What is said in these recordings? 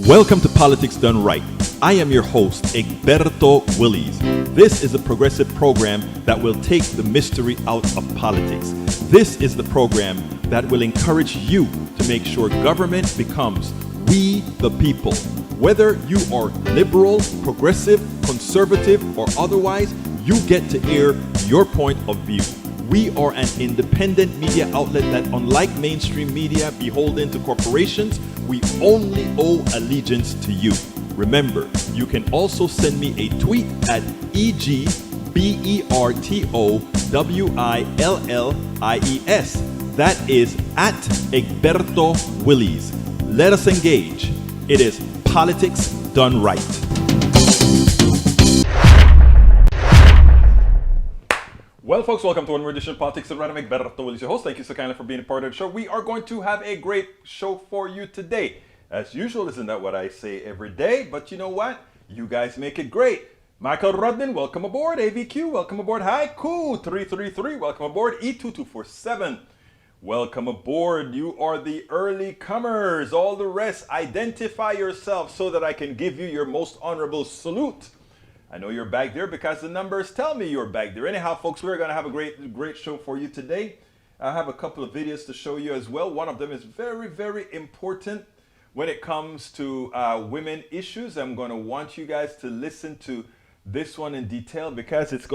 Welcome to Politics Done Right. I am your host, Egberto Willies. This is a progressive program that will take the mystery out of politics. This is the program that will encourage you to make sure government becomes we the people. Whether you are liberal, progressive, conservative, or otherwise, you get to air your point of view. We are an independent media outlet that, unlike mainstream media beholden to corporations, we only owe allegiance to you. Remember, you can also send me a tweet at EGBERTOWILLIES. That is at Egberto Willies. Let us engage. It is Politics Done Right. Well, folks, welcome to one more edition of Politics Done Right. I'm Egberto Willies, your host. Thank you so kindly for being a part of the show. We are going to have a great show for you today. As usual, isn't that what I say every day? But you know what? You guys make it great. Michael Rudman, welcome aboard. AVQ, welcome aboard. Haiku 333, welcome aboard. E2247, welcome aboard. You are the early comers. All the rest, identify yourself so that I can give you your most honorable salute. I know you're back there because the numbers tell me you're back there. Anyhow, folks, we're going to have a great show for you today. I have a couple of videos to show you as well. One of them is very, very important when it comes to women issues. I'm going to want you guys to listen to this one in detail because it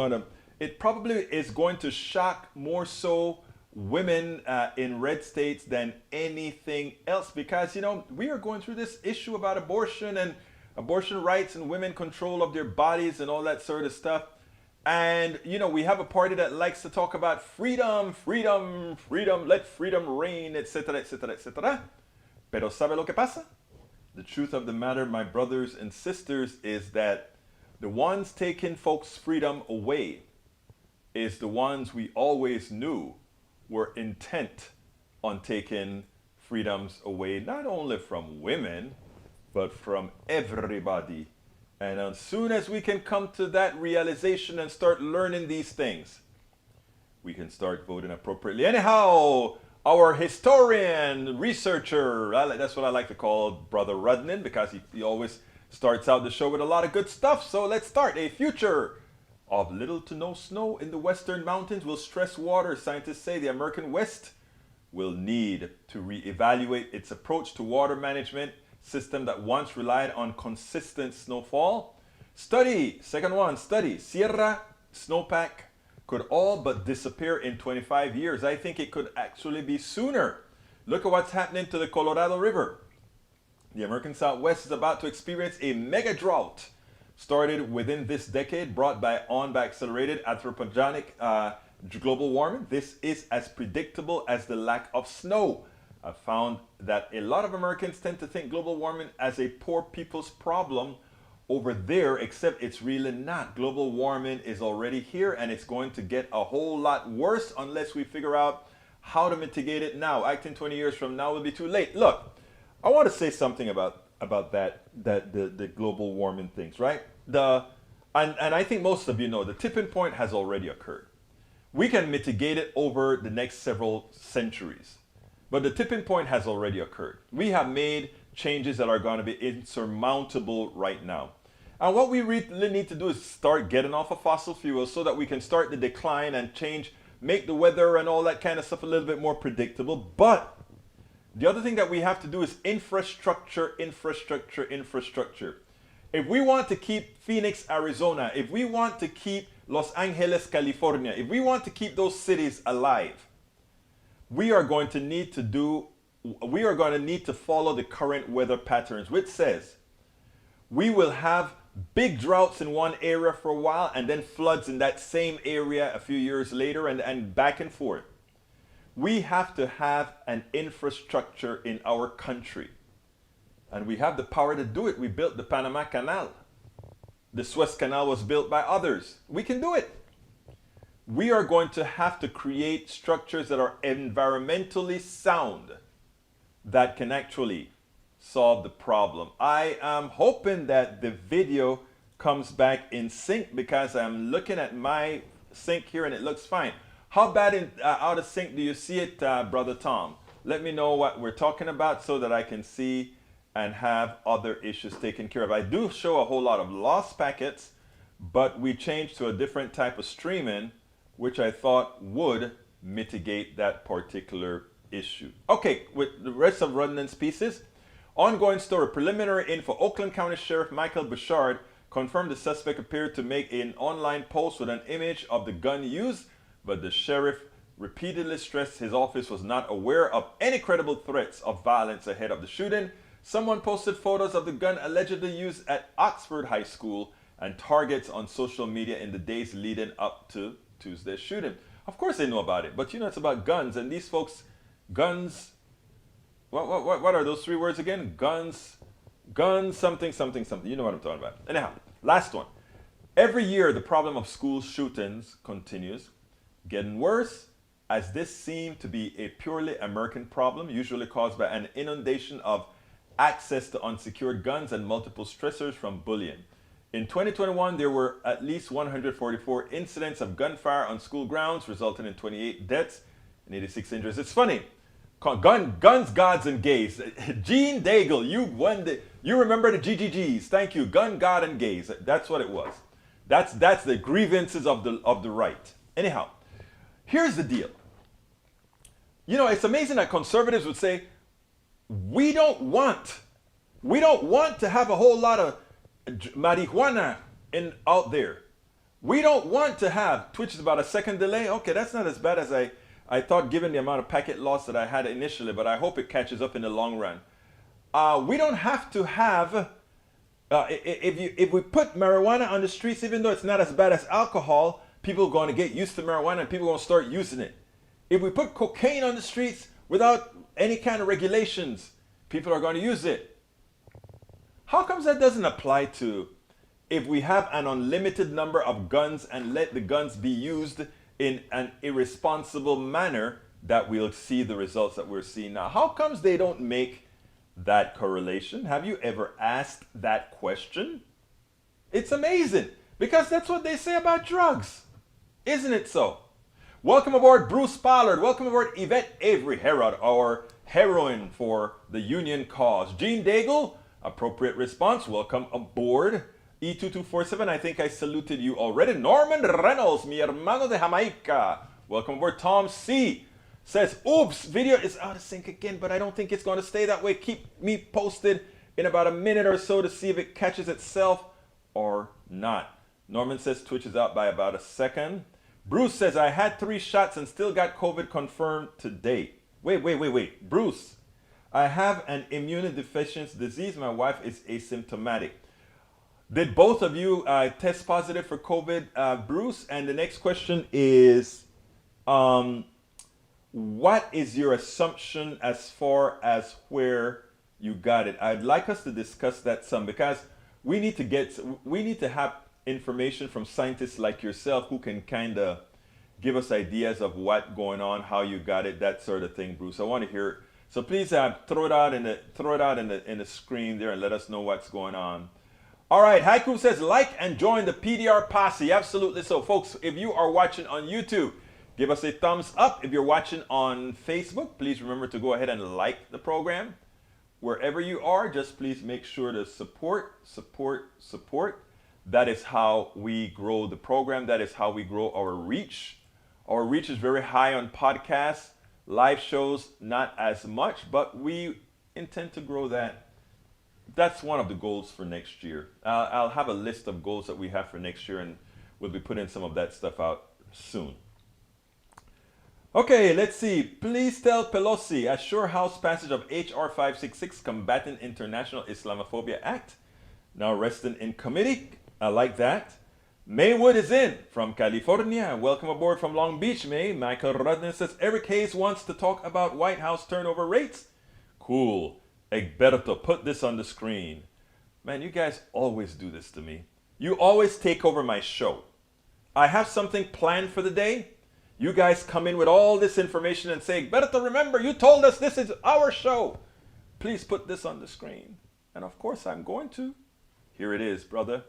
probably is going to shock more so women in red states than anything else, because, you know, we are going through this issue about abortion and abortion rights and women control of their bodies and all that sort of stuff. And, you know, we have a party that likes to talk about freedom, freedom, freedom, let freedom reign, etc., etc., etc. Pero sabe lo que pasa? The truth of the matter, my brothers and sisters, is that the ones taking folks' freedom away is the ones we always knew were intent on taking freedoms away, not only from women, but from everybody. And as soon as we can come to that realization and start learning these things, we can start voting appropriately. Anyhow, our historian, researcher, that's what I like to call Brother Rudman, because he always starts out the show with a lot of good stuff. So let's start. A future of little to no snow in the western mountains will stress water. Scientists say the American West will need to reevaluate its approach to water management system that once relied on consistent snowfall. Second one, Sierra snowpack could all but disappear in 25 years. I think it could actually be sooner. Look at what's happening to the Colorado River. The American Southwest is about to experience a mega drought started within this decade, brought on by accelerated anthropogenic global warming. This is as predictable as the lack of snow. I've found that a lot of Americans tend to think global warming as a poor people's problem over there, except it's really not. Global warming is already here, and it's going to get a whole lot worse unless we figure out how to mitigate it now. Acting 20 years from now will be too late. Look, I want to say something about the global warming things, right? And I think most of you know the tipping point has already occurred. We can mitigate it over the next several centuries. But the tipping point has already occurred. We have made changes that are going to be insurmountable right now. And what we really need to do is start getting off of fossil fuels so that we can start the decline and make the weather and all that kind of stuff a little bit more predictable. But the other thing that we have to do is infrastructure, infrastructure, infrastructure. If we want to keep Phoenix, Arizona, if we want to keep Los Angeles, California, if we want to keep those cities alive, we are going to need to follow the current weather patterns, which says we will have big droughts in one area for a while and then floods in that same area a few years later, and back and forth. We have to have an infrastructure in our country, and we have the power to do it. We built the Panama Canal. The Suez Canal was built by others. We can do it. We are going to have to create structures that are environmentally sound that can actually solve the problem. I am hoping that the video comes back in sync, because I'm looking at my sync here and it looks fine. How bad out of sync do you see it, Brother Tom? Let me know what we're talking about so that I can see and have other issues taken care of. I do show a whole lot of lost packets, but we changed to a different type of streaming, which I thought would mitigate that particular issue. Okay, with the rest of Rudnan's pieces, ongoing story, preliminary info. Oakland County Sheriff Michael Bouchard confirmed the suspect appeared to make an online post with an image of the gun used, but the sheriff repeatedly stressed his office was not aware of any credible threats of violence ahead of the shooting. Someone posted photos of the gun allegedly used at Oxford High School and targets on social media in the days leading up to Tuesday's shooting. Of course they know about it, but you know it's about guns, and these folks, guns, what are those three words again? Guns, something, something, something. You know what I'm talking about. Anyhow, last one. Every year the problem of school shootings continues, getting worse, as this seemed to be a purely American problem, usually caused by an inundation of access to unsecured guns and multiple stressors from bullying. In 2021, there were at least 144 incidents of gunfire on school grounds, resulting in 28 deaths and 86 injuries. It's funny. Guns, gods, and gays. Gene Daigle, you remember the GGGs. Thank you. Gun, God, and gays. That's what it was. That's the grievances of the right. Anyhow, here's the deal. You know, it's amazing that conservatives would say, we don't want to have a whole lot of marijuana out there. We don't want to have, Twitch is about a second delay. Okay, that's not as bad as I thought given the amount of packet loss that I had initially, but I hope it catches up in the long run. We don't have to have, if we put marijuana on the streets, even though it's not as bad as alcohol, people are going to get used to marijuana and people are going to start using it. If we put cocaine on the streets without any kind of regulations, people are going to use it. How comes that doesn't apply to if we have an unlimited number of guns and let the guns be used in an irresponsible manner, that we'll see the results that we're seeing now? How comes they don't make that correlation? Have you ever asked that question? It's amazing, because that's what they say about drugs. Isn't it so? Welcome aboard Bruce Pollard. Welcome aboard Yvette Avery Herod, our heroine for the union cause. Gene Daigle, appropriate response. Welcome aboard E2247. I think I saluted you already. Norman Reynolds, mi hermano de Jamaica. Welcome aboard. Tom C. says, oops, video is out of sync again, but I don't think it's going to stay that way. Keep me posted in about a minute or so to see if it catches itself or not. Norman says Twitch is out by about a second. Bruce says, I had 3 shots and still got COVID confirmed today. Wait. Bruce, I have an immunodeficiency disease. My wife is asymptomatic. Did both of you test positive for COVID, Bruce? And the next question is, what is your assumption as far as where you got it? I'd like us to discuss that some, because we need to have information from scientists like yourself who can kind of give us ideas of what's going on, how you got it, that sort of thing, Bruce. I want to hear it. So please throw it out in the screen there and let us know what's going on. All right, Haiku says, like and join the PDR posse. Absolutely so. Folks, if you are watching on YouTube, give us a thumbs up. If you're watching on Facebook, please remember to go ahead and like the program. Wherever you are, just please make sure to support. That is how we grow the program. That is how we grow our reach. Our reach is very high on podcasts. Live shows, not as much, but we intend to grow that. That's one of the goals for next year. I'll have a list of goals that we have for next year, and we'll be putting some of that stuff out soon. Okay, let's see. Please tell Pelosi, assure House passage of H.R. 566, Combating International Islamophobia Act, now resting in committee. I like that. Maywood is in from California. Welcome aboard from Long Beach, May. Michael Rudner says, Eric Hayes wants to talk about White House turnover rates. Cool. Egberto, put this on the screen. Man, you guys always do this to me. You always take over my show. I have something planned for the day. You guys come in with all this information and say, Egberto, remember, you told us this is our show. Please put this on the screen. And of course, I'm going to. Here it is, brother.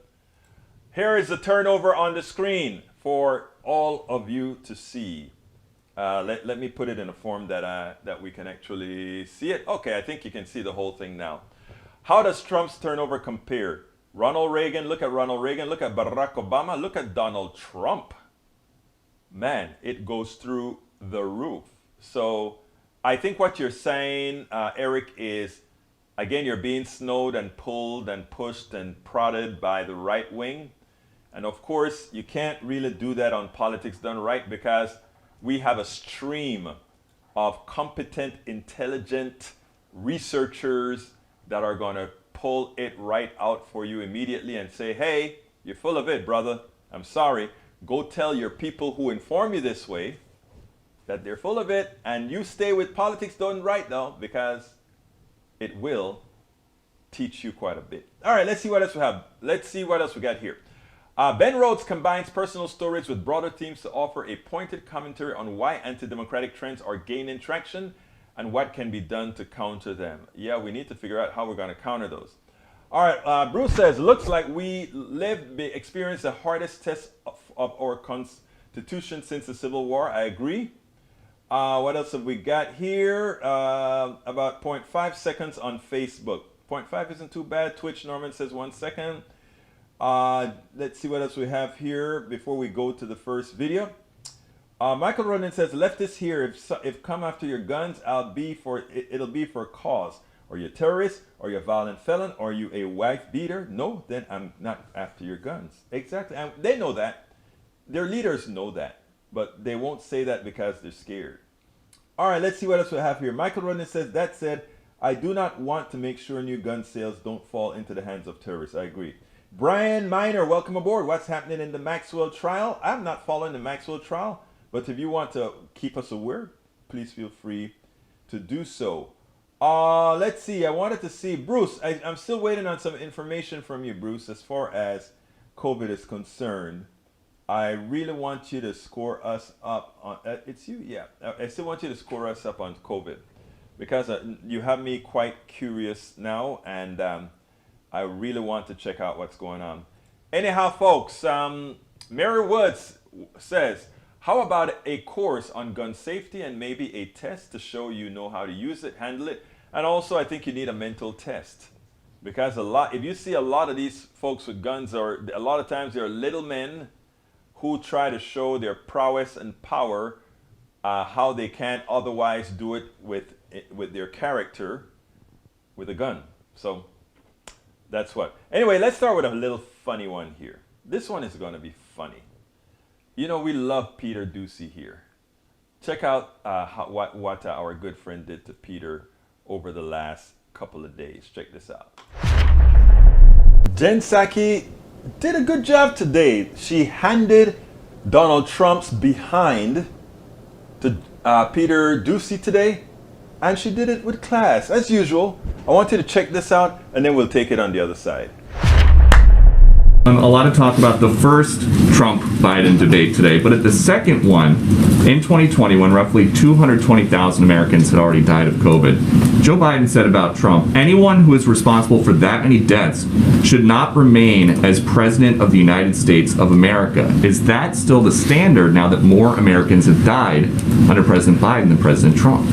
Here is the turnover on the screen for all of you to see. Let me put it in a form that we can actually see it. Okay, I think you can see the whole thing now. How does Trump's turnover compare? Ronald Reagan, look at Ronald Reagan. Look at Barack Obama. Look at Donald Trump. Man, it goes through the roof. So I think what you're saying, Eric, is, again, you're being snowed and pulled and pushed and prodded by the right wing. And of course, you can't really do that on Politics Done Right, because we have a stream of competent, intelligent researchers that are going to pull it right out for you immediately and say, hey, you're full of it, brother. I'm sorry. Go tell your people who inform you this way that they're full of it, and you stay with Politics Done Right though, because it will teach you quite a bit. All right, let's see what else we have. Let's see what else we got here. Ben Rhodes combines personal stories with broader themes to offer a pointed commentary on why anti-democratic trends are gaining traction and what can be done to counter them. Yeah, we need to figure out how we're going to counter those. All right, Bruce says, looks like we experienced the hardest test of our Constitution since the Civil War. I agree. What else have we got here? About 0.5 seconds on Facebook. 0.5 isn't too bad. Twitch, Norman says 1 second. Let's see what else we have here before we go to the first video. Michael Ronan says, leftists here, if come after your guns, it'll be for a cause. Are you a terrorist? Are you a violent felon? Are you a wife beater? No, then I'm not after your guns. Exactly. And they know that. Their leaders know that. But they won't say that because they're scared. All right, let's see what else we have here. Michael Ronan says, that said, I do not want to make sure new gun sales don't fall into the hands of terrorists. I agree. Brian Miner, welcome aboard. What's happening in the Maxwell trial? I'm not following the Maxwell trial, but if you want to keep us aware, please feel free to do so. Let's see. I wanted to see, Bruce, I'm still waiting on some information from you, Bruce, as far as COVID is concerned. I really want you to score us up on, it's you? Yeah. I still want you to score us up on COVID, because you have me quite curious now, and I really want to check out what's going on. Anyhow, folks, Mary Woods says, how about a course on gun safety and maybe a test to show you know how to use it, handle it? And also, I think you need a mental test, because if you see a lot of these folks with guns, or a lot of times they're little men who try to show their prowess and power, how they can't otherwise do it with their character with a gun. So that's what. Anyway, let's start with a little funny one here. This one is going to be funny. You know, we love Peter Ducey here. Check out what our good friend did to Peter over the last couple of days. Check this out. Jen Psaki did a good job today. She handed Donald Trump's behind to Peter Ducey today, and she did it with class, as usual. I want you to check this out, and then we'll take it on the other side. A lot of talk about the first Trump-Biden debate today, but at the second one, in 2020, when roughly 220,000 Americans had already died of COVID, Joe Biden said about Trump, anyone who is responsible for that many deaths should not remain as president of the United States of America. Is that still the standard now that more Americans have died under President Biden than President Trump?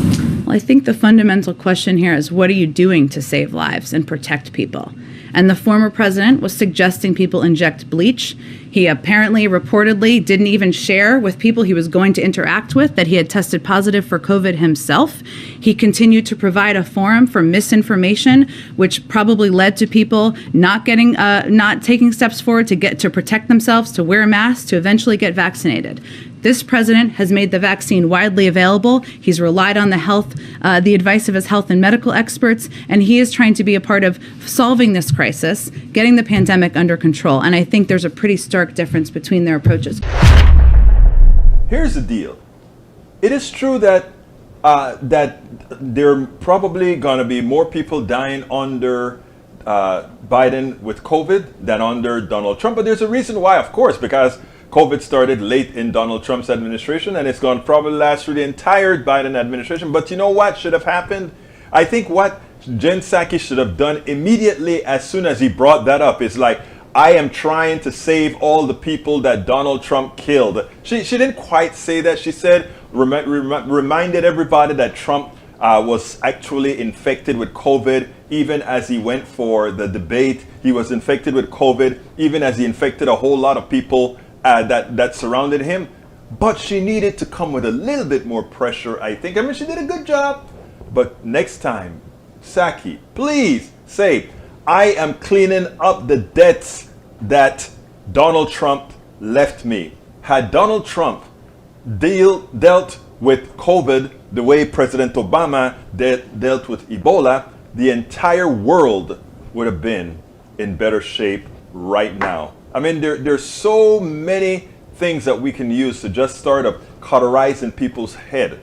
Well, I think the fundamental question here is, what are you doing to save lives and protect people? And the former president was suggesting people inject bleach. He apparently, reportedly, didn't even share with people he was going to interact with that he had tested positive for COVID himself. He continued to provide a forum for misinformation, which probably led to people not taking steps forward to protect themselves, to wear masks, to eventually get vaccinated. This president has made the vaccine widely available. He's relied on the advice of his health and medical experts, and he is trying to be a part of solving this crisis, getting the pandemic under control. And I think there's a pretty stark difference between their approaches. Here's the deal. It is true that there are probably going to be more people dying under Biden with COVID than under Donald Trump. But there's a reason why, of course, because COVID started late in Donald Trump's administration, and it's going to probably last through the entire Biden administration. But you know what should have happened? I think what Jen Psaki should have done immediately as soon as he brought that up is like, I am trying to save all the people that Donald Trump killed. She didn't quite say that. She said, reminded everybody that Trump was actually infected with COVID even as he went for the debate. He was infected with COVID even as he infected a whole lot of people that surrounded him. But she needed to come with a little bit more pressure, I think. I mean, she did a good job. But next time, Psaki, please say, I am cleaning up the debts that Donald Trump left me. Had Donald Trump dealt with COVID the way President Obama dealt with Ebola, the entire world would have been in better shape right now. I mean, there's so many things that we can use to just start up cauterizing people's head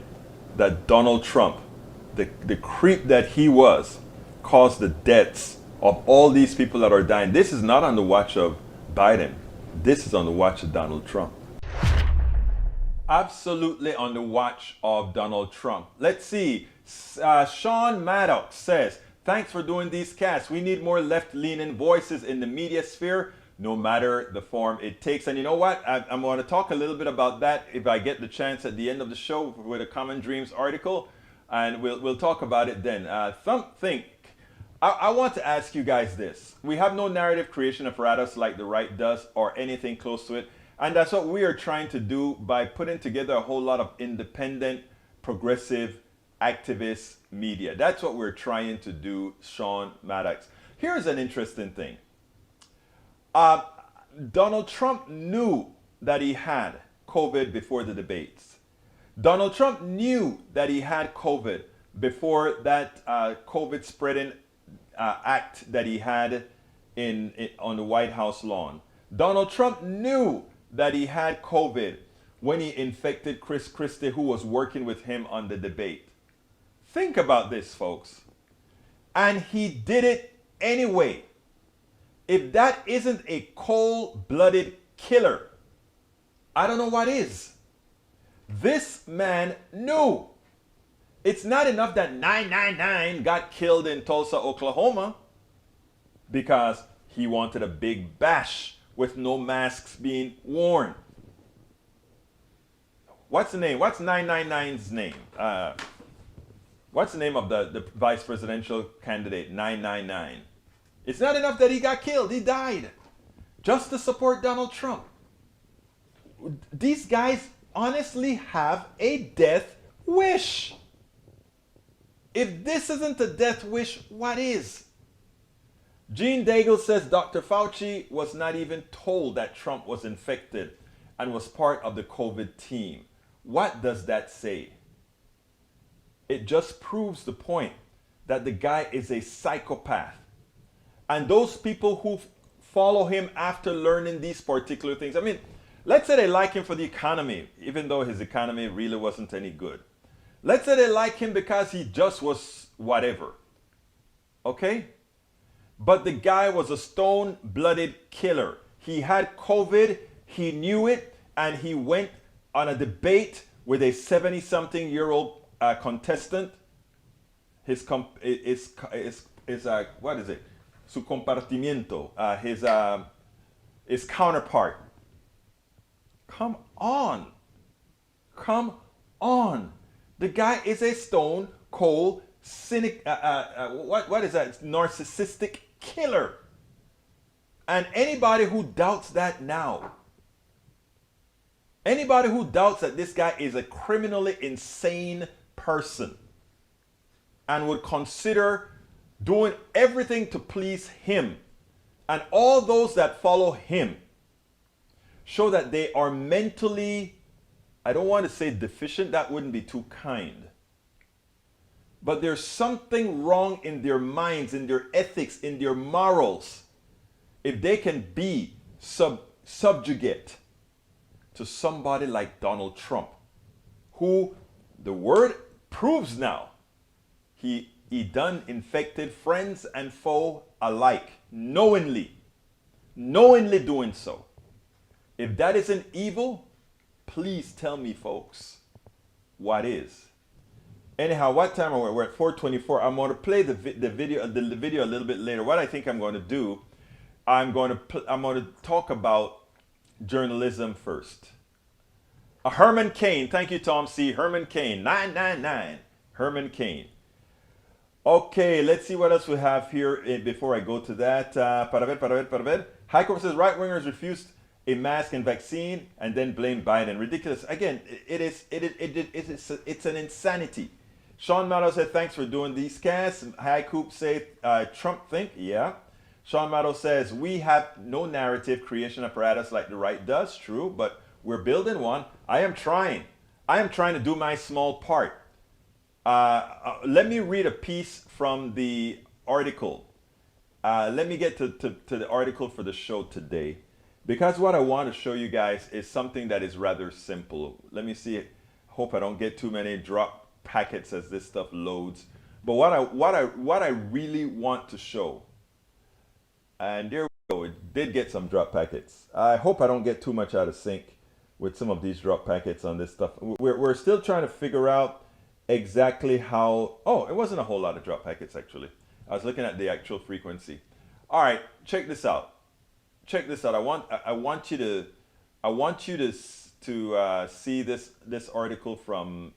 that Donald Trump, the creep that he was, caused the deaths of all these people that are dying. This is not on the watch of Biden. This is on the watch of Donald Trump. Absolutely on the watch of Donald Trump. Let's see. Sean Maddox says, thanks for doing these casts. We need more left-leaning voices in the media sphere, no matter the form it takes. And you know what? I'm going to talk a little bit about that if I get the chance at the end of the show with a Common Dreams article. And we'll talk about it then. I want to ask you guys this. We have no narrative creation apparatus like the right does or anything close to it. And that's what we are trying to do by putting together a whole lot of independent, progressive, activist media. That's what we're trying to do, Sean Maddox. Here's an interesting thing. Donald Trump knew that he had COVID before the debates. Donald Trump knew that he had COVID before that COVID spreading act that he had on the White House lawn. Donald Trump knew that he had COVID when he infected Chris Christie, who was working with him on the debate. Think about this, folks. And he did it anyway. If that isn't a cold-blooded killer, I don't know what is. This man knew. It's not enough that 999 got killed in Tulsa, Oklahoma, because he wanted a big bash with no masks being worn. What's the name? What's 999's name? What's the name of the vice presidential candidate, 999? It's not enough that he got killed. He died just to support Donald Trump. These guys honestly have a death wish. If this isn't a death wish, what is? Gene Daigle says Dr. Fauci was not even told that Trump was infected and was part of the COVID team. What does that say? It just proves the point that the guy is a psychopath. And those people who follow him after learning these particular things, I mean, let's say they like him for the economy, even though his economy really wasn't any good. Let's say they like him because he just was whatever. Okay? But the guy was a stone-blooded killer. He had COVID, he knew it, and he went on a debate with a 70-something-year-old contestant. What is it? Su compartimiento, his counterpart. Come on. Come on. The guy is a stone cold, cynic, what is that? Narcissistic killer. And anybody who doubts that now, anybody who doubts that this guy is a criminally insane person and would consider doing everything to please him and all those that follow him show that they are mentally, I don't want to say deficient, that wouldn't be too kind. But there's something wrong in their minds, in their ethics, in their morals, if they can be subjugate to somebody like Donald Trump, who the word proves now, he done infected friends and foe alike, knowingly doing so. If that isn't evil, please tell me, folks, what is? Anyhow, what time are we? We're at 4:24. I'm going to play the video a little bit later. What I think I'm going to do, I'm going to talk about journalism first. Herman Cain, thank you, Tom C. Herman Cain, 999. Herman Cain. Okay, let's see what else we have here before I go to that. Para ver. High Court says right-wingers refused a mask and vaccine and then blame Biden. Ridiculous. Again, it's an insanity. Sean Maddow said, thanks for doing these casts. High Coop said, Trump think? Yeah. Sean Maddow says, we have no narrative creation apparatus like the right does. True, but we're building one. I am trying to do my small part. Let me read a piece from the article. Let me get to the article for the show today. Because what I want to show you guys is something that is rather simple. Let me see. Hope I don't get too many drop packets as this stuff loads. But what I really want to show, and there we go, it did get some drop packets. I hope I don't get too much out of sync with some of these drop packets on this stuff. We're still trying to figure out exactly how. Oh, it wasn't a whole lot of drop packets actually. I was looking at the actual frequency. All right, check this out. Check this out. I want you to see this article from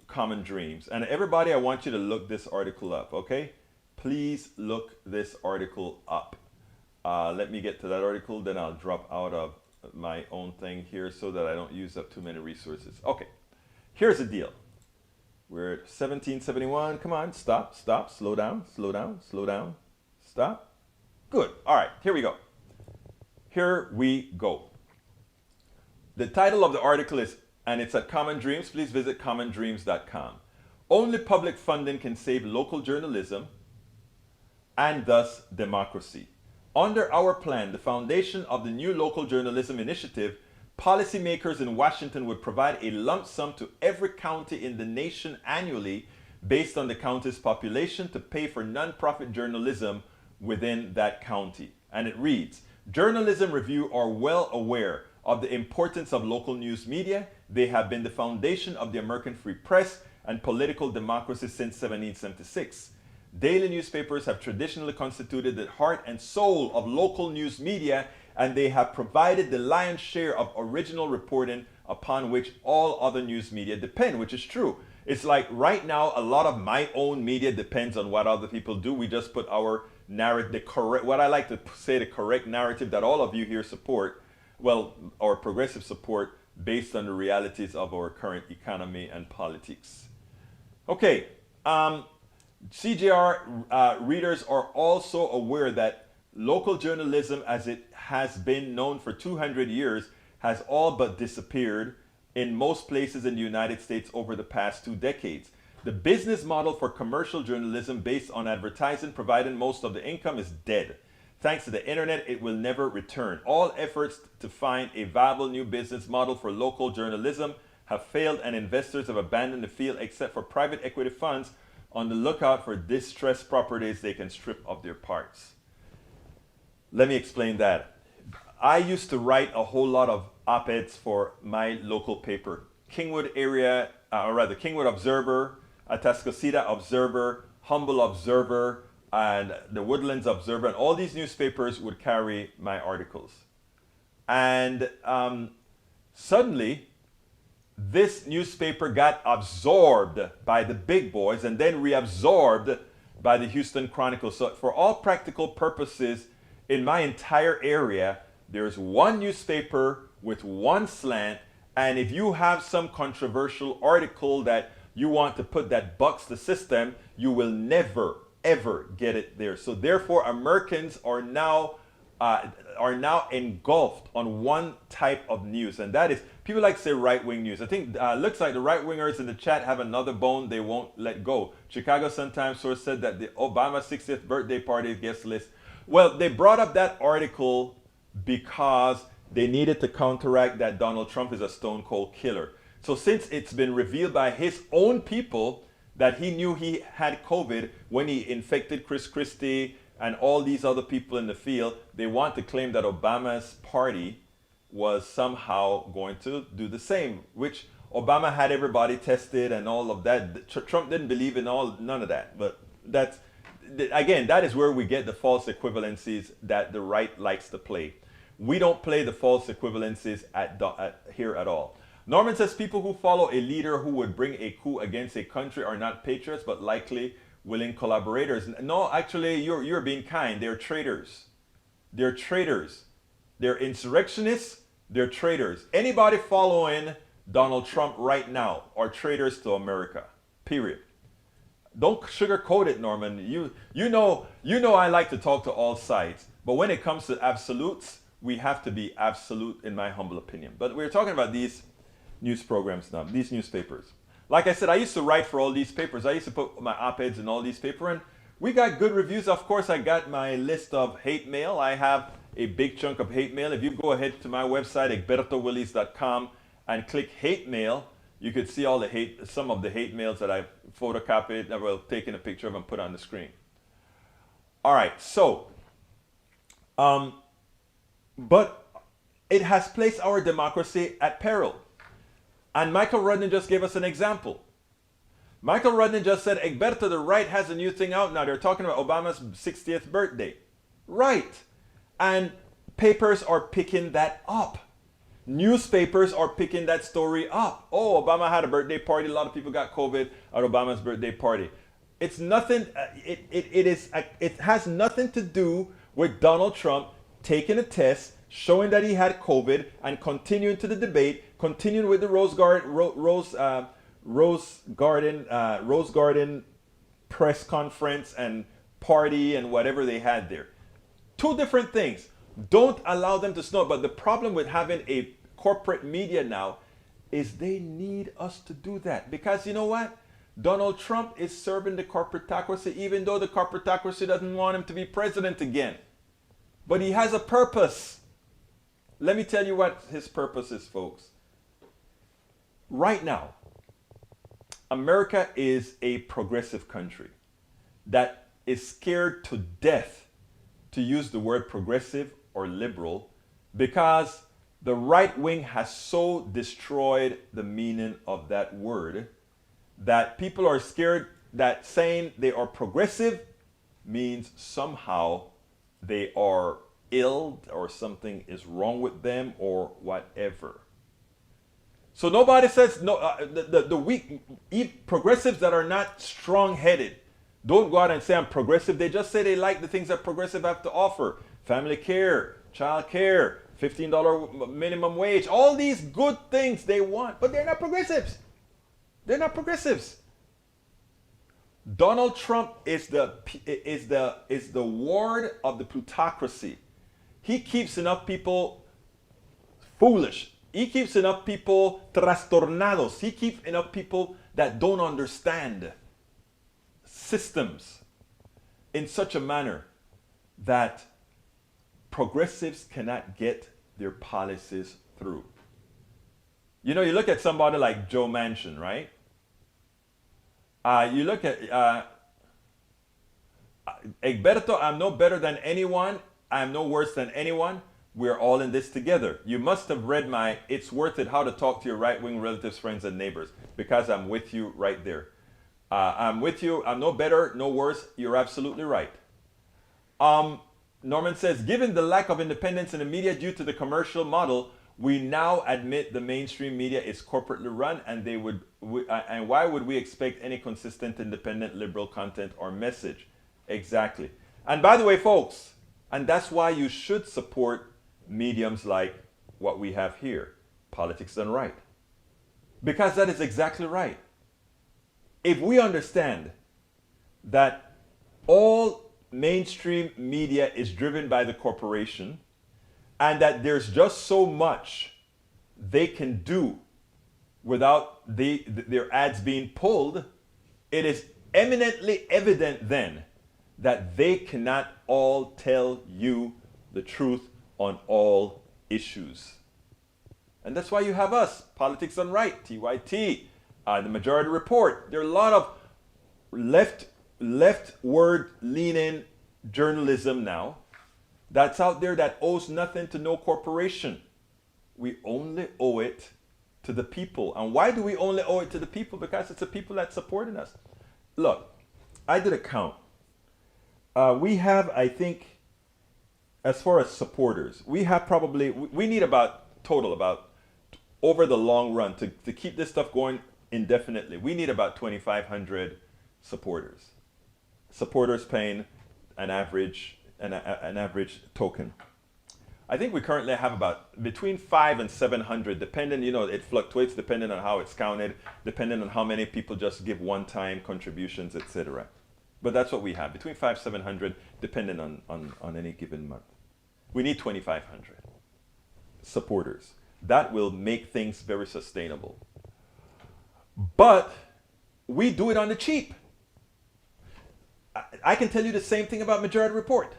Common Dreams. And everybody, I want you to look this article up. Okay, please look this article up. Let me get to that article, then I'll drop out of my own thing here so that I don't use up too many resources. Okay, here's the deal. We're at 1771. Come on, stop, slow down, stop. Good. All right, here we go. The title of the article is, and it's at Common Dreams. Please visit commondreams.com. Only public funding can save local journalism and thus democracy. Under our plan, the foundation of the new local journalism initiative, policymakers in Washington would provide a lump sum to every county in the nation annually based on the county's population to pay for nonprofit journalism within that county. And it reads, Journalism Review are well aware of the importance of local news media. They have been the foundation of the American free press and political democracy since 1776. Daily newspapers have traditionally constituted the heart and soul of local news media, and they have provided the lion's share of original reporting upon which all other news media depend, which is true. It's like right now, a lot of my own media depends on what other people do. We just put our narrative, what I like to say, the correct narrative that all of you here support, well, our progressive support based on the realities of our current economy and politics. Okay, CJR readers are also aware that local journalism, as it has been known for 200 years, has all but disappeared in most places in the United States over the past 2 decades. The business model for commercial journalism based on advertising providing most of the income is dead. Thanks to the internet, it will never return. All efforts to find a viable new business model for local journalism have failed, and investors have abandoned the field except for private equity funds on the lookout for distressed properties they can strip of their parts. Let me explain that. I used to write a whole lot of op-eds for my local paper, Kingwood Observer, Atascocita Observer, Humble Observer, and the Woodlands Observer, and all these newspapers would carry my articles. And suddenly, this newspaper got absorbed by the big boys and then reabsorbed by the Houston Chronicle. So for all practical purposes, in my entire area, there's one newspaper with one slant, and if you have some controversial article that you want to put that bucks the system, you will never, ever get it there. So therefore, Americans are now engulfed on one type of news, and that is, people like to say right-wing news. I think looks like the right-wingers in the chat have another bone they won't let go. Chicago Sun-Times source said that the Obama 60th birthday party guest list. Well, they brought up that article because they needed to counteract that Donald Trump is a stone cold killer. So since it's been revealed by his own people that he knew he had COVID when he infected Chris Christie and all these other people in the field, they want to claim that Obama's party was somehow going to do the same, which Obama had everybody tested and all of that. Trump didn't believe in none of that. But that's, again, that is where we get the false equivalencies that the right likes to play. We don't play the false equivalencies here at all. Norman says people who follow a leader who would bring a coup against a country are not patriots, but likely willing collaborators. No, actually, you're being kind. They're traitors. They're traitors. They're insurrectionists. They're traitors. Anybody following Donald Trump right now are traitors to America. Period. Don't sugarcoat it, Norman. You know I like to talk to all sides, but when it comes to absolutes, we have to be absolute, in my humble opinion. But we're talking about these news programs now, these newspapers. Like I said, I used to write for all these papers. I used to put my op-eds in all these papers, and we got good reviews. Of course, I got my list of hate mail. I have a big chunk of hate mail. If you go ahead to my website, egbertowillies.com, and click hate mail, you could see all the hate, some of the hate mails that I've photocopied, that will taken a picture of and put on the screen. All right, so, but it has placed our democracy at peril. And Michael Rudnin just gave us an example. Michael Rudnin just said, Egberto, the right has a new thing out now. They're talking about Obama's 60th birthday. Right. And papers are picking that up. Newspapers are picking that story up. Oh, Obama had a birthday party. A lot of people got COVID at Obama's birthday party. It's nothing, it has nothing to do with Donald Trump taking a test, showing that he had COVID, and continuing to the debate, continuing with the Rose Garden press conference and party and whatever they had there. Two different things. Don't allow them to snow. But the problem with having a corporate media now is they need us to do that. Because you know what? Donald Trump is serving the corporatocracy, even though the corporatocracy doesn't want him to be president again. But he has a purpose. Let me tell you what his purpose is, folks. Right now, America is a progressive country that is scared to death to use the word progressive or liberal because the right wing has so destroyed the meaning of that word that people are scared that saying they are progressive means somehow they are ill or something is wrong with them or whatever. So nobody says no. The weak progressives that are not strong-headed don't go out and say I'm progressive. They just say they like the things that progressive have to offer: family care, child care, $15 minimum wage, all these good things they want, but they're not progressives. They're not progressives. Donald Trump is the ward of the plutocracy. He keeps enough people foolish. He keeps enough people trastornados. He keeps enough people that don't understand systems in such a manner that progressives cannot get their policies through. You know, you look at somebody like Joe Manchin, right? You look at Egberto, I'm no better than anyone. I'm no worse than anyone. We're all in this together. You must have read my It's Worth It, How to Talk to Your Right-Wing Relatives, Friends, and Neighbors, because I'm with you right there. I'm with you. I'm no better, no worse. You're absolutely right. Norman says, given the lack of independence in the media due to the commercial model, we now admit the mainstream media is corporately run, and and why would we expect any consistent, independent, liberal content or message? Exactly. And by the way, folks, and that's why you should support mediums like what we have here, Politics Done Right. Because that is exactly right. If we understand that all mainstream media is driven by the corporation and that there's just so much they can do without their ads being pulled, it is eminently evident then that they cannot all tell you the truth on all issues. And that's why you have us, Politics Done Right, TYT, the Majority Report. There are a lot of leftward leaning journalism now that's out there that owes nothing to no corporation. We only owe it to the people. And why do we only owe it to the people? Because it's the people that supported us. Look, I did a count. We have, I think, as far as supporters, we have probably, we need about over the long run, to keep this stuff going indefinitely, we need about 2,500 supporters. Supporters paying an average token. I think we currently have about between 500 and 700, depending, it fluctuates depending on how it's counted, depending on how many people just give one-time contributions, etc. But that's what we have, between 500 and 700, depending on any given month. We need 2,500 supporters. That will make things very sustainable. But we do it on the cheap. I can tell you the same thing about Majority Report.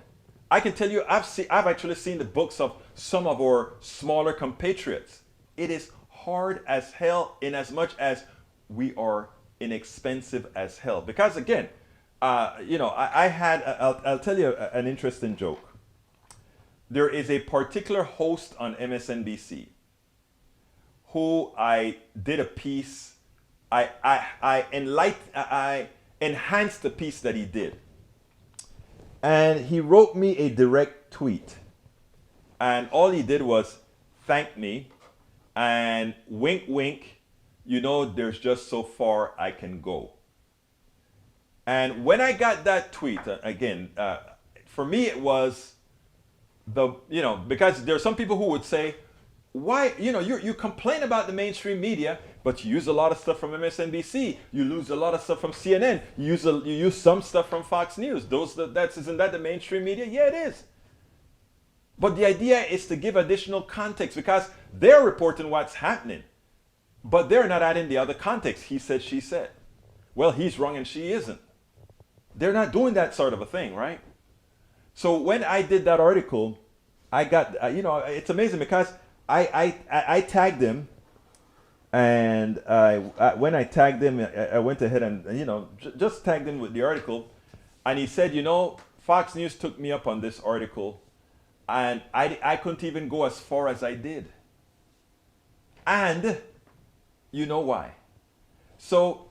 I can tell you I've actually seen the books of some of our smaller compatriots. It is hard as hell in as much as we are inexpensive as hell. Because again, I'll tell you an interesting joke. There is a particular host on MSNBC who I did a piece, I enhanced the piece that he did. And he wrote me a direct tweet. And all he did was thank me and wink, wink, there's just so far I can go. And when I got that tweet, for me it was because there are some people who would say, why, you complain about the mainstream media, but you use a lot of stuff from MSNBC. You lose a lot of stuff from CNN. You use some stuff from Fox News. Isn't that the mainstream media? Yeah, it is. But the idea is to give additional context because they're reporting what's happening, but they're not adding the other context. He said, she said. Well, he's wrong and she isn't. They're not doing that sort of a thing, right? So when I did that article, I got, it's amazing because I tagged him, and when I tagged him, I went ahead and just tagged him with the article, and he said, Fox News took me up on this article, and I couldn't even go as far as I did. And you know why? So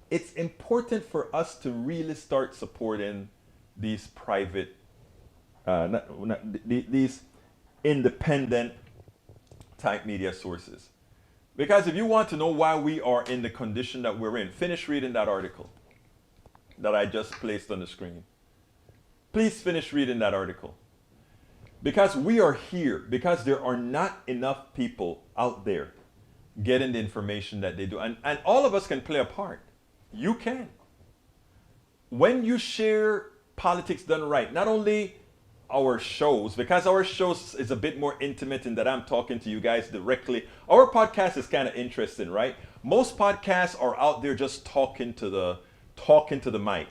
it's important for us to really start supporting these private, these independent type media sources. Because if you want to know why we are in the condition that we're in, finish reading that article that I just placed on the screen. Please finish reading that article. Because we are here, because there are not enough people out there getting the information that they do. And all of us can play a part. You can. When you share Politics Done Right, not only our shows, because our shows is a bit more intimate in that I'm talking to you guys directly. Our podcast is kind of interesting, right? Most podcasts are out there just talking to the mic.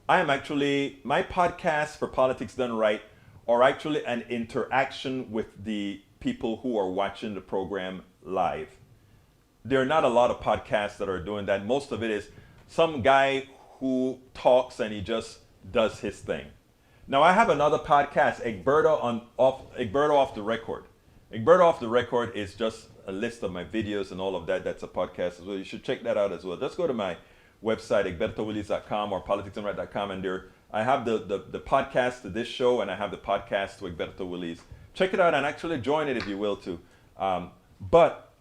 My podcasts for Politics Done Right are actually an interaction with the people who are watching the program live. There are not a lot of podcasts that are doing that. Most of it is some guy who talks and he just does his thing. Now I have another podcast, Egberto Off the Record. Egberto Off the Record is just a list of my videos and all of that. That's a podcast as well. You should check that out as well. Just go to my website, egbertowillies.com or politicsandright.com, and there I have the podcast to this show, and I have the podcast to Egberto Willies. Check it out and actually join it if you will too. But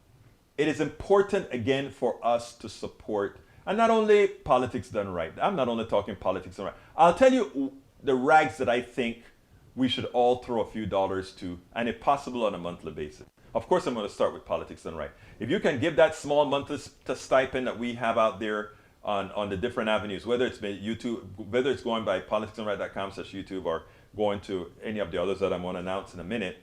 it is important again for us to support, and not only Politics Done Right. I'm not only talking Politics Done Right. I'll tell you the rags that I think we should all throw a few dollars to, and if possible on a monthly basis. Of course, I'm going to start with Politics Done Right. If you can give that small monthly stipend that we have out there on the different avenues, whether it's YouTube, whether it's going by politicsandright.com/YouTube or going to any of the others that I'm going to announce in a minute,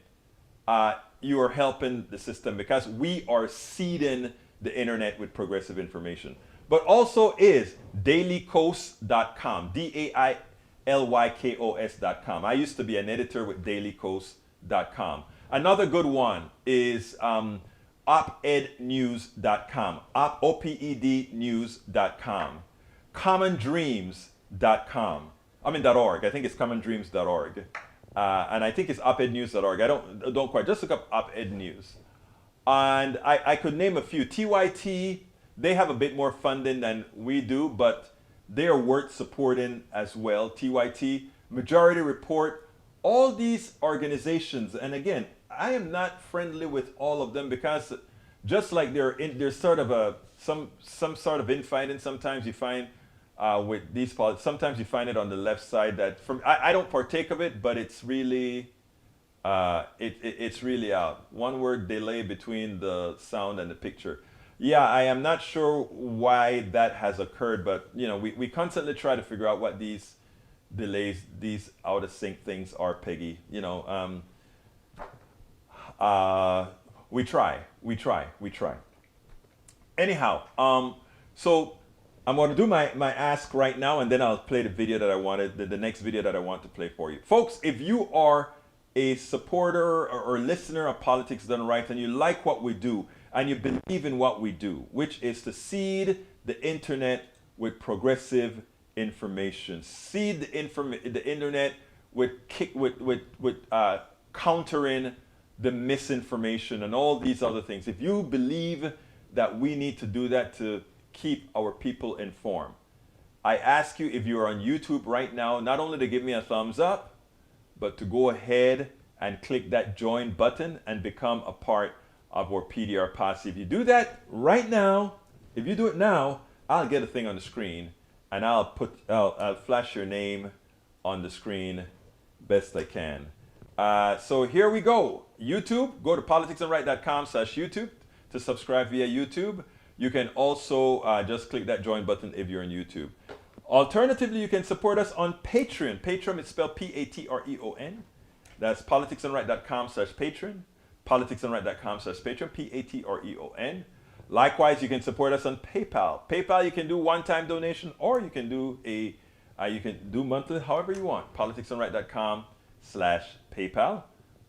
you are helping the system because we are seeding the internet with progressive information. But also is dailykos.com, DAILYKOS.com. I used to be an editor with dailykos.com. Another good one is opednews.com, opednews.com, commondreams.com. .org. I think it's commondreams.org. And I think it's opednews.org. I don't quite. Just look up Oped News. And I could name a few. TYT, they have a bit more funding than we do, but they are worth supporting as well. TYT, Majority Report, all these organizations. And again, I am not friendly with all of them because just like there's sort of some sort of infighting. Sometimes you find with these politics, sometimes you find it on the left side that I don't partake of it, but it's really it's really out. One word delay between the sound and the picture. Yeah, I am not sure why that has occurred, but you know, we constantly try to figure out what these delays, these out of sync things are, Peggy. You know, we try. Anyhow, so I'm going to do my ask right now, and then I'll play the video that I wanted, the next video that I want to play for you. Folks, if you are a supporter or listener of Politics Done Right, and you like what we do, and you believe in what we do, which is to seed the internet with progressive information, seed the internet with countering the misinformation and all these other things. If you believe that we need to do that to keep our people informed, I ask you, if you are on YouTube right now, not only to give me a thumbs up, but to go ahead and click that join button and become a part of our PDR posse. If you do that right now, if you do it now, I'll get a thing on the screen, and I'll flash your name on the screen best I can. So here we go. YouTube, go to politicsandright.com/YouTube to subscribe via YouTube. You can also just click that join button if you're on YouTube. Alternatively, you can support us on Patreon. Patreon is spelled Patreon. That's politicsandright.com/Patreon. politicsandright.com/Patreon, Patreon. Likewise, you can support us on PayPal. PayPal, you can do one-time donation, or you can do monthly, however you want. politicsandright.com/PayPal.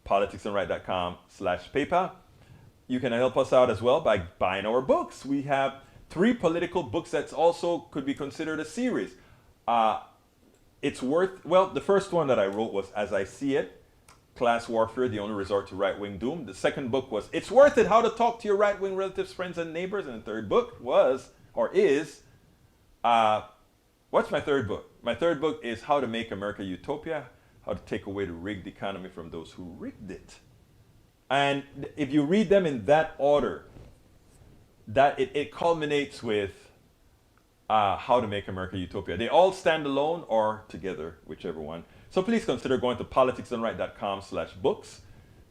politicsandright.com/PayPal. You can help us out as well by buying our books. We have 3 political books that also could be considered a series. It's worth, well, the first one that I wrote was As I See It, Class Warfare, the Only Resort to Right-Wing Doom. The second book was It's Worth It, How to Talk to Your Right-Wing Relatives, Friends, and Neighbors. And the third book was, or is, what's my third book? My third book is How to Make America Utopia, How to Take Away the Rigged Economy from Those Who Rigged It. And if you read them in that order, that it culminates with How to Make America Utopia. They all stand alone or together, whichever one. So please consider going to politicsandright.com/books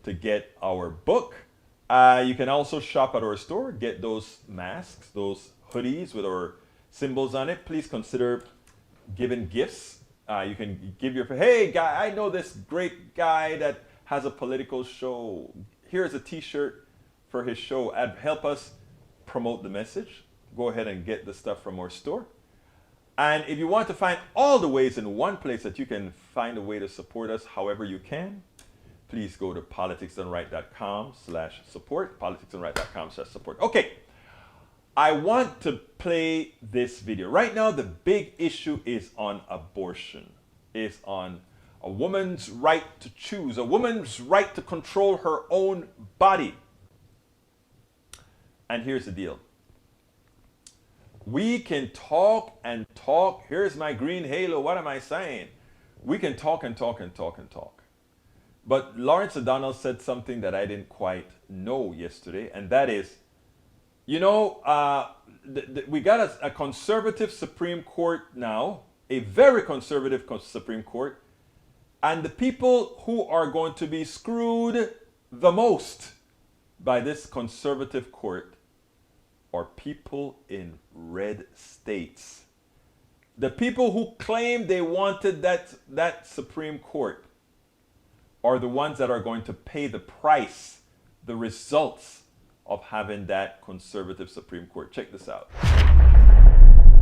to get our book. You can also shop at our store, get those masks, those hoodies with our symbols on it. Please consider giving gifts. You can give your, hey guy, I know this great guy that has a political show. Here's a t-shirt for his show. Help us promote the message. Go ahead and get the stuff from our store. And if you want to find all the ways in one place that you can find a way to support us however you can, please go to politicsdoneright.com/support, politicsdoneright.com/support. Okay, I want to play this video. Right now, the big issue is on abortion, is on a woman's right to choose, a woman's right to control her own body. And here's the deal. We can talk and talk. Here's my green halo. What am I saying? We can talk and talk and talk and talk. But Lawrence O'Donnell said something that I didn't quite know yesterday, and that is, you know, we got a conservative Supreme Court now, a very conservative Supreme Court, and the people who are going to be screwed the most by this conservative court are people in red states. The people who claim they wanted that Supreme Court are the ones that are going to pay the price, the results of having that conservative Supreme Court. Check this out.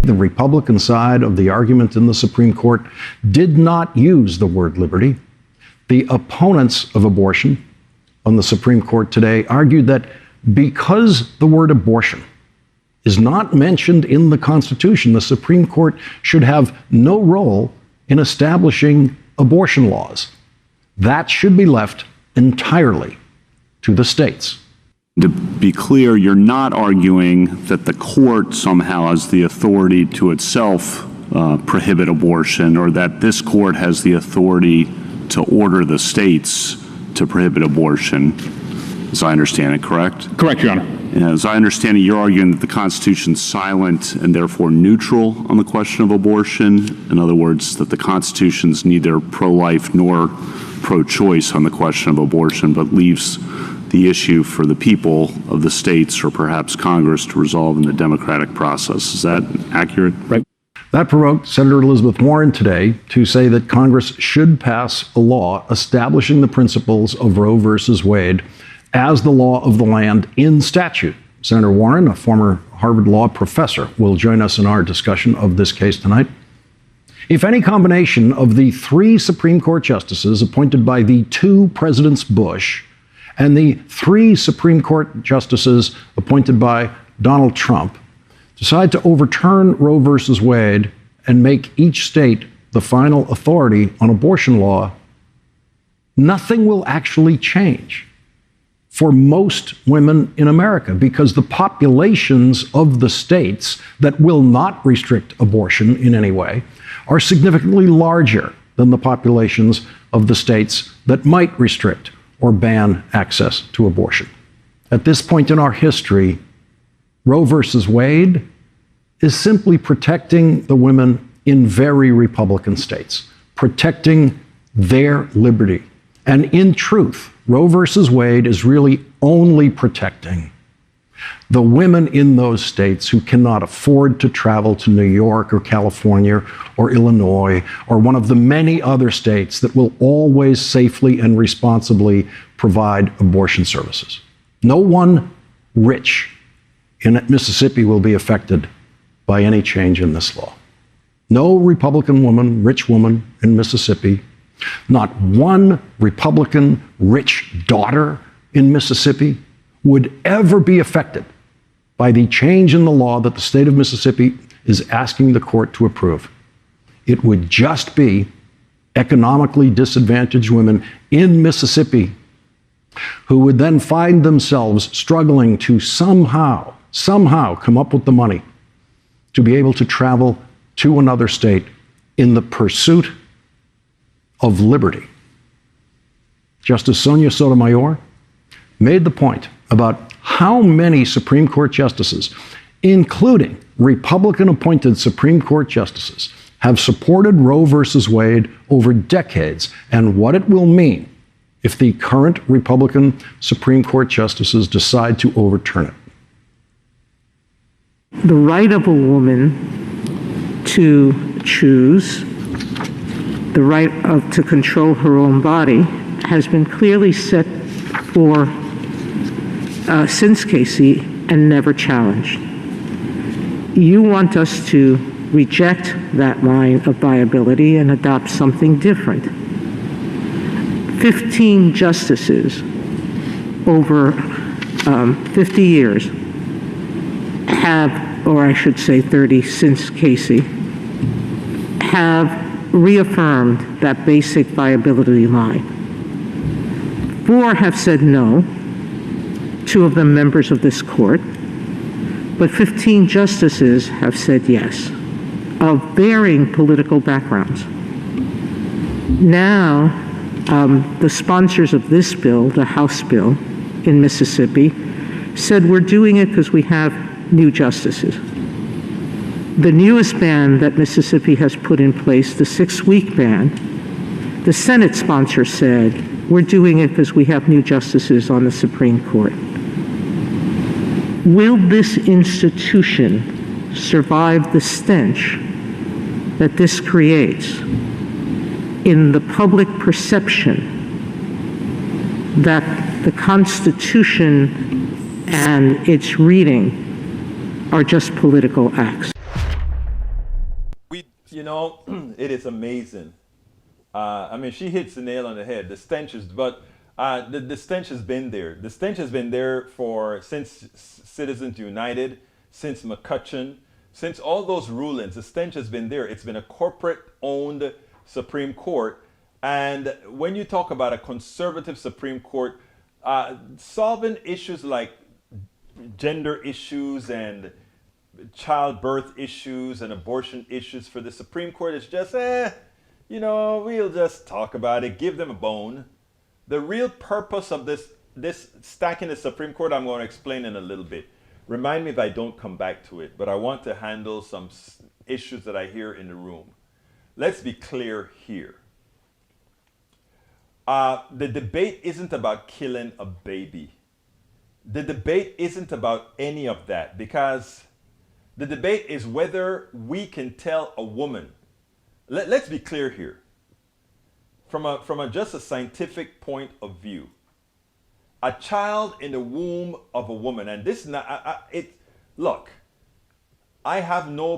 The Republican side of the argument in the Supreme Court did not use the word liberty. The opponents of abortion on the Supreme Court today argued that because the word abortion is not mentioned in the Constitution, the Supreme Court should have no role in establishing abortion laws. That should be left entirely to the states. To be clear, you're not arguing that the court somehow has the authority to itself prohibit abortion, or that this court has the authority to order the states to prohibit abortion. as I understand it, correct? Correct, Your Honor. And as I understand it, you're arguing that the Constitution's silent and therefore neutral on the question of abortion. In other words, that the Constitution's neither pro-life nor pro-choice on the question of abortion, but leaves the issue for the people of the states or perhaps Congress to resolve in the democratic process. Is that accurate? Right. That provoked Senator Elizabeth Warren today to say that Congress should pass a law establishing the principles of Roe versus Wade as the law of the land in statute. Senator Warren, a former Harvard Law professor, will join us in our discussion of this case tonight. If any combination of the 3 Supreme Court justices appointed by the 2 Presidents Bush and the 3 Supreme Court justices appointed by Donald Trump decide to overturn Roe versus Wade and make each state the final authority on abortion law, nothing will actually change for most women in America, because the populations of the states that will not restrict abortion in any way are significantly larger than the populations of the states that might restrict or ban access to abortion. At this point in our history, Roe versus Wade is simply protecting the women in very Republican states, protecting their liberty. And in truth, Roe versus Wade is really only protecting the women in those states who cannot afford to travel to New York or California or Illinois or one of the many other states that will always safely and responsibly provide abortion services. No one rich in Mississippi will be affected by any change in this law. No Republican woman, rich woman in Mississippi, not one Republican rich daughter in Mississippi would ever be affected by the change in the law that the state of Mississippi is asking the court to approve. It would just be economically disadvantaged women in Mississippi who would then find themselves struggling to somehow come up with the money to be able to travel to another state in the pursuit of liberty. Justice Sonia Sotomayor made the point about how many Supreme Court justices, including Republican-appointed Supreme Court justices, have supported Roe versus Wade over decades, and what it will mean if the current Republican Supreme Court justices decide to overturn it. The right of a woman to choose, the right to control her own body, has been clearly set for since Casey and never challenged. You want us to reject that line of viability and adopt something different. 15 justices over 50 years have, or I should say 30 since Casey, have reaffirmed that basic viability line. 4 have said no, 2 of them members of this court, but 15 justices have said yes, of varying political backgrounds. Now, the sponsors of this bill, the House bill in Mississippi, said we're doing it because we have new justices. The newest ban that Mississippi has put in place, the 6-week ban, the Senate sponsor said we're doing it because we have new justices on the Supreme Court. Will this institution survive the stench that this creates in the public perception that the Constitution and its reading are just political acts? It is amazing. I mean, she hits the nail on the head. The stench is, but the stench has been there. The stench has been there since Citizens United, since McCutcheon, since all those rulings. The stench has been there. It's been a corporate-owned Supreme Court. And when you talk about a conservative Supreme Court, solving issues like gender issues and childbirth issues and abortion issues for the Supreme Court is just, we'll just talk about it, give them a bone. The real purpose of this this stacking the Supreme Court, I'm going to explain in a little bit. Remind me if I don't come back to it, but I want to handle some issues that I hear in the room. Let's be clear here. The debate isn't about killing a baby. The debate isn't about any of that, because the debate is whether we can tell a woman. Let's be clear here. From just a scientific point of view, a child in the womb of a woman, and this not look, I have no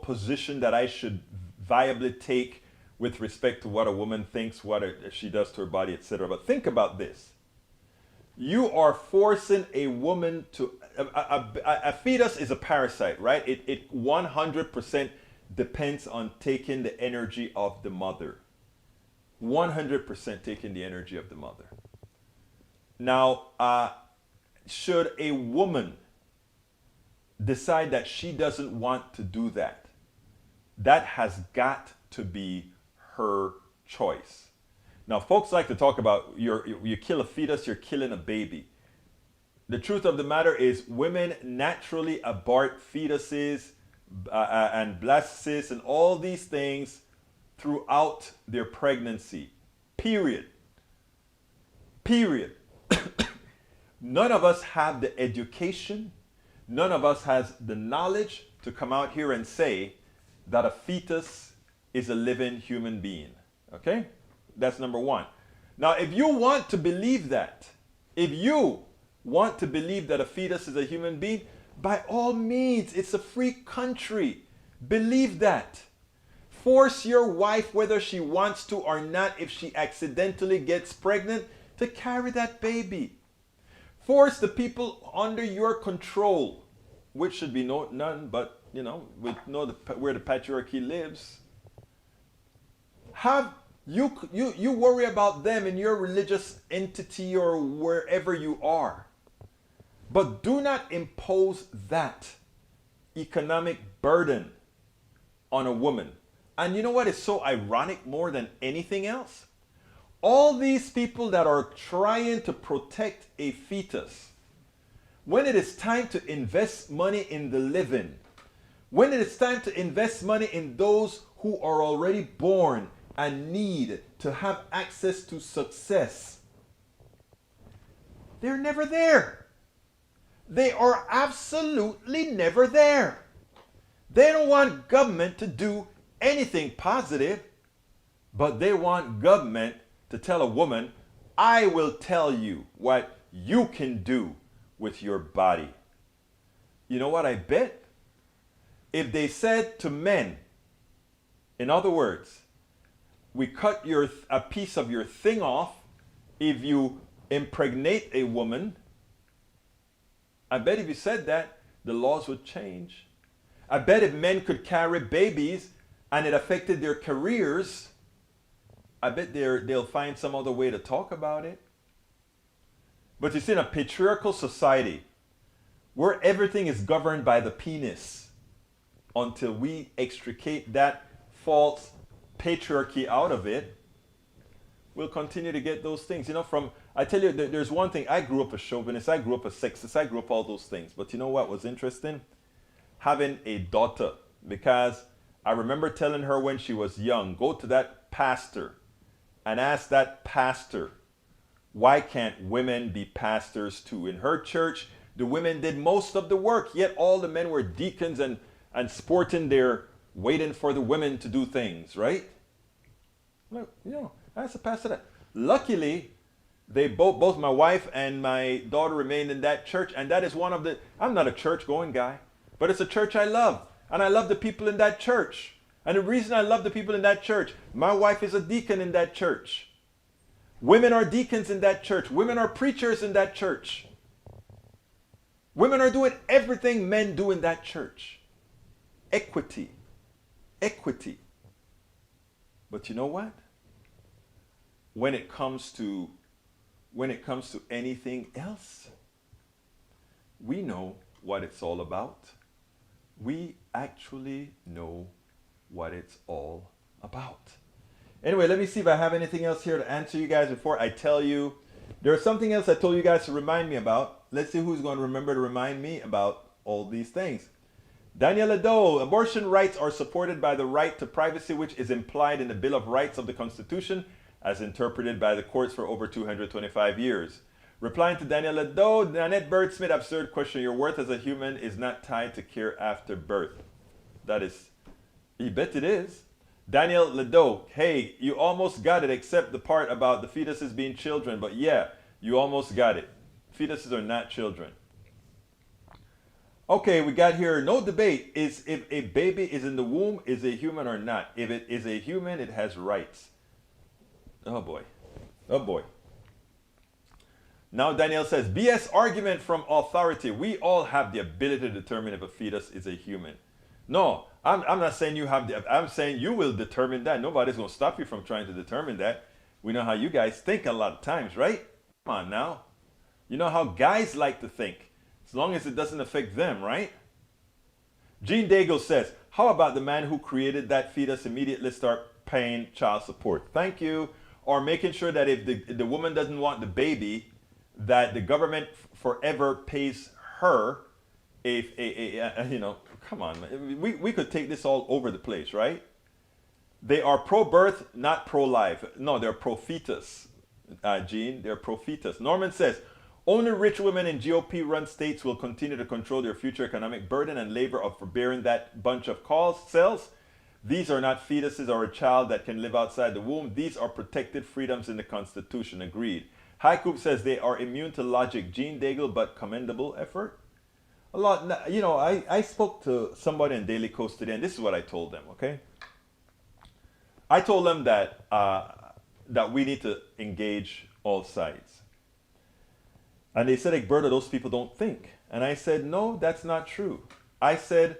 position that I should viably take with respect to what a woman thinks, what she does to her body, etc. But think about this. You are forcing a woman to, a fetus is a parasite, right? It 100% depends on taking the energy of the mother. 100% taking the energy of the mother. Now, should a woman decide that she doesn't want to do that, that has got to be her choice. Now, folks like to talk about you kill a fetus, you're killing a baby. The truth of the matter is women naturally abort fetuses and blastocysts and all these things throughout their pregnancy. Period. Period. None of us have the education, none of us has the knowledge to come out here and say that a fetus is a living human being. Okay? That's number one. Now, if you want to believe that, if you want to believe that a fetus is a human being, by all means, it's a free country. Believe that. Force your wife, whether she wants to or not, if she accidentally gets pregnant, to carry that baby. Force the people under your control, which should be none but, we know where the patriarchy lives. You worry about them in your religious entity or wherever you are. But do not impose that economic burden on a woman. And you know what is so ironic more than anything else? All these people that are trying to protect a fetus, when it is time to invest money in the living, when it is time to invest money in those who are already born and need to have access to success, they're never there. They are absolutely never there. They don't want government to do anything positive, but they want government to tell a woman, I will tell you what you can do with your body. You know what I bet? If they said to men, in other words, we cut a piece of your thing off if you impregnate a woman, I bet if you said that, the laws would change. I bet if men could carry babies and it affected their careers, I bet they'll find some other way to talk about it. But you see, in a patriarchal society where everything is governed by the penis, until we extricate that false patriarchy out of it, we'll continue to get those things. I tell you, there's one thing. I grew up a chauvinist, I grew up a sexist, I grew up all those things. But you know what was interesting? Having a daughter, because I remember telling her when she was young, go to that pastor and ask that pastor, why can't women be pastors too? In her church, the women did most of the work, yet all the men were deacons and sporting their waiting for the women to do things, right? Look, I asked the pastor that. Luckily, they both my wife and my daughter remained in that church, and that is one of the, I'm not a church-going guy, but it's a church I love, and I love the people in that church. And the reason I love the people in that church, my wife is a deacon in that church. Women are deacons in that church. Women are preachers in that church. Women are doing everything men do in that church. Equity. Equity. But you know what? When it comes to anything else, we know what it's all about. We actually know what it's all about. Anyway, let me see if I have anything else here to answer you guys before I tell you There's something else I told you guys to remind me about. Let's see who's going to remember to remind me about all these things. Daniel Ado, abortion rights are supported by the right to privacy, which is implied in the Bill of Rights of the Constitution, as interpreted by the courts for over 225 years. Replying to Daniel Ado, Nanette Bird-Smith, absurd question. Your worth as a human is not tied to care after birth. That is, you bet it is. Daniel Ledo, hey, you almost got it except the part about the fetuses being children, but yeah, you almost got it. Fetuses are not children. Okay, we got here, no debate is if a baby is in the womb, is a human or not. If it is a human, it has rights. Oh boy. Oh boy. Now Daniel says, BS argument from authority. We all have the ability to determine if a fetus is a human. No, I'm not saying you have the, I'm saying you will determine that. Nobody's going to stop you from trying to determine that. We know how you guys think a lot of times, right? Come on now. You know how guys like to think, as long as it doesn't affect them, right? Gene Daigle says, how about the man who created that fetus immediately start paying child support? Thank you. Or making sure that if the woman doesn't want the baby, that the government forever pays her you know, come on, man. We could take this all over the place, right? They are pro-birth, not pro-life. No, they're pro-fetus, Gene. They're pro-fetus. Norman says, only rich women in GOP-run states will continue to control their future economic burden and labor of forbearing that bunch of cells. These are not fetuses or a child that can live outside the womb. These are protected freedoms in the Constitution. Agreed. Haikoop says they are immune to logic. Gene Daigle, but commendable effort. A lot, you know, I spoke to somebody in Daily Coast today, and this is what I told them, okay? I told them that, that we need to engage all sides. And they said, Egberto, those people don't think. And I said, no, that's not true. I said,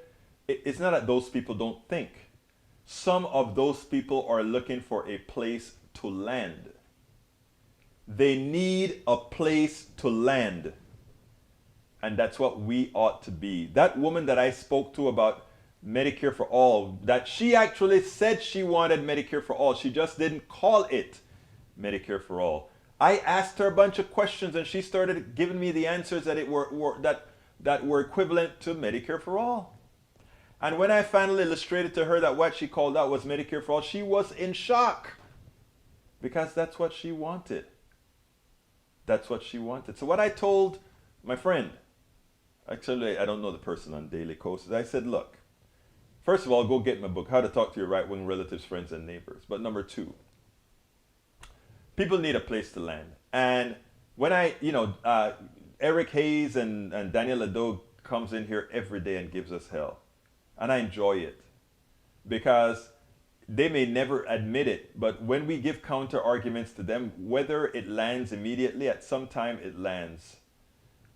it's not that those people don't think. Some of those people are looking for a place to land. They need a place to land. And that's what we ought to be. That woman that I spoke to about Medicare for All, that she actually said she wanted Medicare for All. She just didn't call it Medicare for All. I asked her a bunch of questions and she started giving me the answers that were equivalent to Medicare for All. And when I finally illustrated to her that what she called out was Medicare for All, she was in shock. Because that's what she wanted. That's what she wanted. So what I told my friend, actually I don't know the person on Daily Coast, I said, look, first of all, go get my book, How to Talk to Your Right-Wing Relatives, Friends, and Neighbors. But number two, people need a place to land. And when Eric Hayes and Daniel Ado comes in here every day and gives us hell. And I enjoy it because they may never admit it, but when we give counter arguments to them, whether it lands immediately, at some time it lands.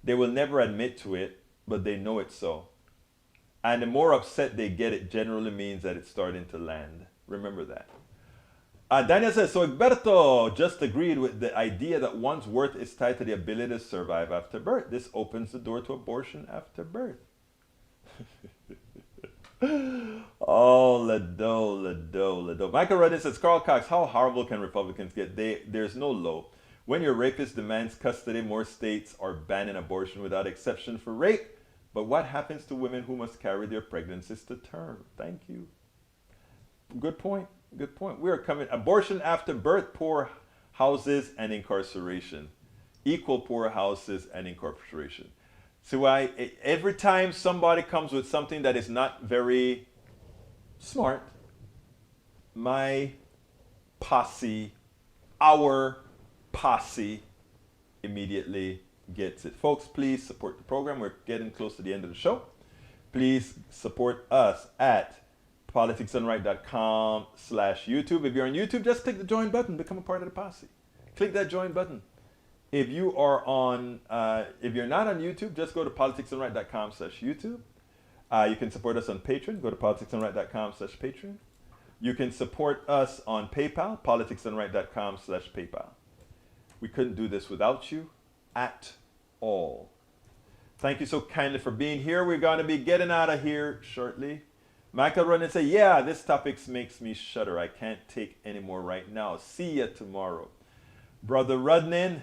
They will never admit to it, but they know it's so. And the more upset they get, it generally means that it's starting to land. Remember that. Daniel says, so Egberto just agreed with the idea that one's worth is tied to the ability to survive after birth. This opens the door to abortion after birth. Oh, Ledo. Michael Rudden says, Carl Cox, how horrible can Republicans get? There's no low. When your rapist demands custody, more states are banning abortion without exception for rape. But what happens to women who must carry their pregnancies to term? Thank you. Good point. Good point. We are coming. Abortion after birth, poor houses and incarceration. Equal poor houses and incarceration. See why every time somebody comes with something that is not very smart, my posse, our posse immediately gets it. Folks, please support the program. We're getting close to the end of the show. Please support us at politicsdoneright.com/YouTube. If you're on YouTube, just click the join button, become a part of the posse. Click that join button. If you are on, if you're not on YouTube, just go to politicsdoneright.com/YouTube. You can support us on Patreon. Go to politicsdoneright.com/Patreon. You can support us on PayPal, politicsdoneright.com/PayPal. We couldn't do this without you at all. Thank you so kindly for being here. We're going to be getting out of here shortly. Michael run and say, yeah, this topic makes me shudder. I can't take any more right now. See ya tomorrow. Brother Rudnin,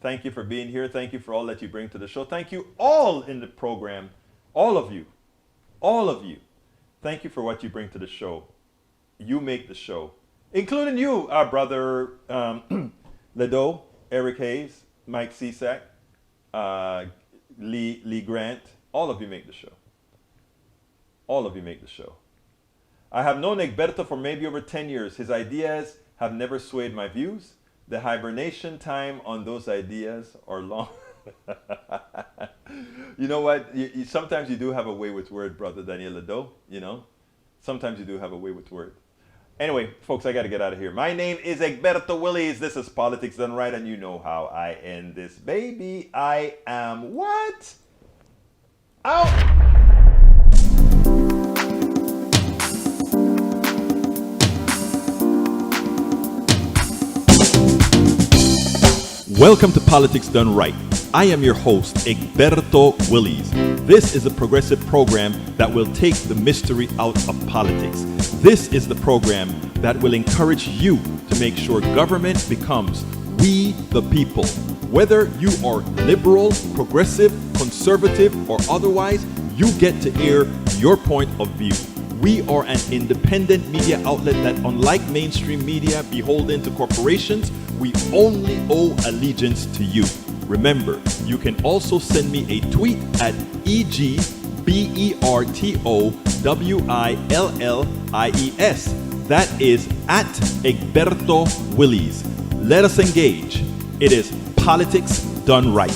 Thank you for being here. Thank you for all that you bring to the show. Thank you all in the program, all of you. Thank you for what you bring to the show. You make the show, including you, our brother Ledo, Eric Hayes, Mike Cisak, Lee Grant. All of you make the show. All of you make the show. I have known Egberto for maybe over 10 years. His ideas have never swayed my views. The hibernation time on those ideas are long. You know what? Sometimes you do have a way with word, brother Daniel Ledo. You know, sometimes you do have a way with word. Anyway, folks, I got to get out of here. My name is Egberto Willies. This is Politics Done Right, and you know how I end this, baby. I am what? Out. Welcome to Politics Done Right. I am your host, Egberto Willies. This is a progressive program that will take the mystery out of politics. This is the program that will encourage you to make sure government becomes we the people. Whether you are liberal, progressive, conservative, or otherwise, you get to air your point of view. We are an independent media outlet that, unlike mainstream media beholden to corporations, we only owe allegiance to you. Remember, you can also send me a tweet at EGBERTOWILLIES. That is at Egberto Willies. Let us engage. It is Politics Done Right.